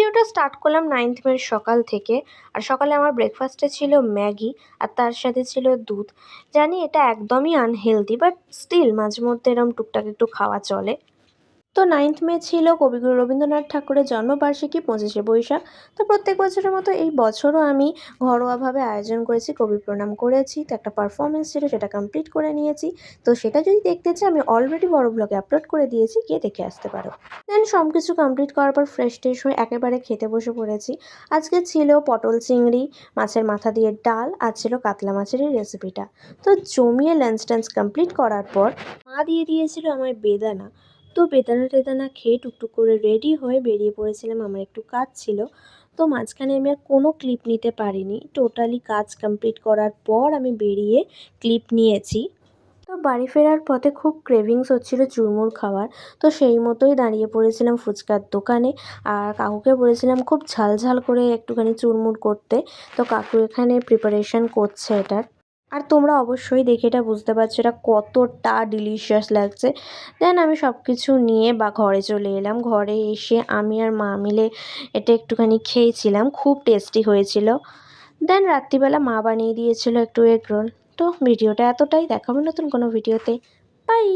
ভিডিওটা স্টার্ট করলাম 9th মে সকাল থেকে। আর সকালে আমার ব্রেকফাস্টে ছিল ম্যাগি আর তার সাথে ছিল দুধ। জানি এটা একদমই আনহেলদি, বাট স্টিল মাঝে মধ্যে এরম টুকটাক একটু খাওয়া চলে। তো 9th মে ছিল কবিগুরু রবীন্দ্রনাথ ঠাকুরের জন্মবার্ষিকী 25শে বৈশাখ। তো প্রত্যেক বছরের মতো এই বছরও আমি ঘরোয়াভাবে আয়োজন করেছি, কবি প্রণাম করেছি। তো একটা পারফরমেন্স ছিল, সেটা কমপ্লিট করে নিয়েছি। তো সেটা যদি দেখতে চাও আমি অলরেডি বড় ব্লগে আপলোড করে দিয়েছি, গিয়ে দেখে আসতে পারো। দেন সব কিছু কমপ্লিট করার পর ফ্রেশ ট্রেশ হয়ে একেবারে খেতে বসে পড়েছি। আজকে ছিল পটল চিংড়ি, মাছের মাথা দিয়ে ডাল, আর ছিল কাতলা মাছের এই রেসিপিটা। তো জমিয়ে লাঞ্চ টাঞ্চ কমপ্লিট করার পর মা দিয়ে দিয়েছিল আমায় বেদানা। তো বেদানা টেদানা খেয়ে টুকটুক করে রেডি হয়ে বেরিয়ে পড়েছিলাম, আমার একটু কাজ ছিল। তো মাঝখানে আমি আর কোনো ক্লিপ নিতে পারিনি। টোটালি কাজ কমপ্লিট করার পর আমি বেরিয়ে ক্লিপ নিয়েছি। তো বাড়ি ফেরার পথে খুব ক্রেভিংস হচ্ছিল চুরমুর খাওয়ার। তো সেই মতোই দাঁড়িয়ে পড়েছিলাম ফুচকার দোকানে। আর কাকুকে বলেছিলাম খুব ঝাল ঝাল করে একটুখানি চুরমুর করতে। তো কাকু এখানে প্রিপারেশন করছে এটার। আর তোমরা অবশ্যই দেখে এটা বুঝতে পারছো এটা কতটা ডিলিশিয়াস লাগছে। দেন আমি সব কিছু নিয়ে ঘরে চলে এলাম। ঘরে এসে আমি আর মা মিলে এটা একটুখানি খেয়েছিলাম, খুব টেস্টি হয়েছিল। দেন রাত্রিবেলা মা বানিয়ে দিয়েছিল একটু এগ রোল। তো ভিডিওটা এতটাই, দেখাবো নতুন কোনো ভিডিওতে। বাই।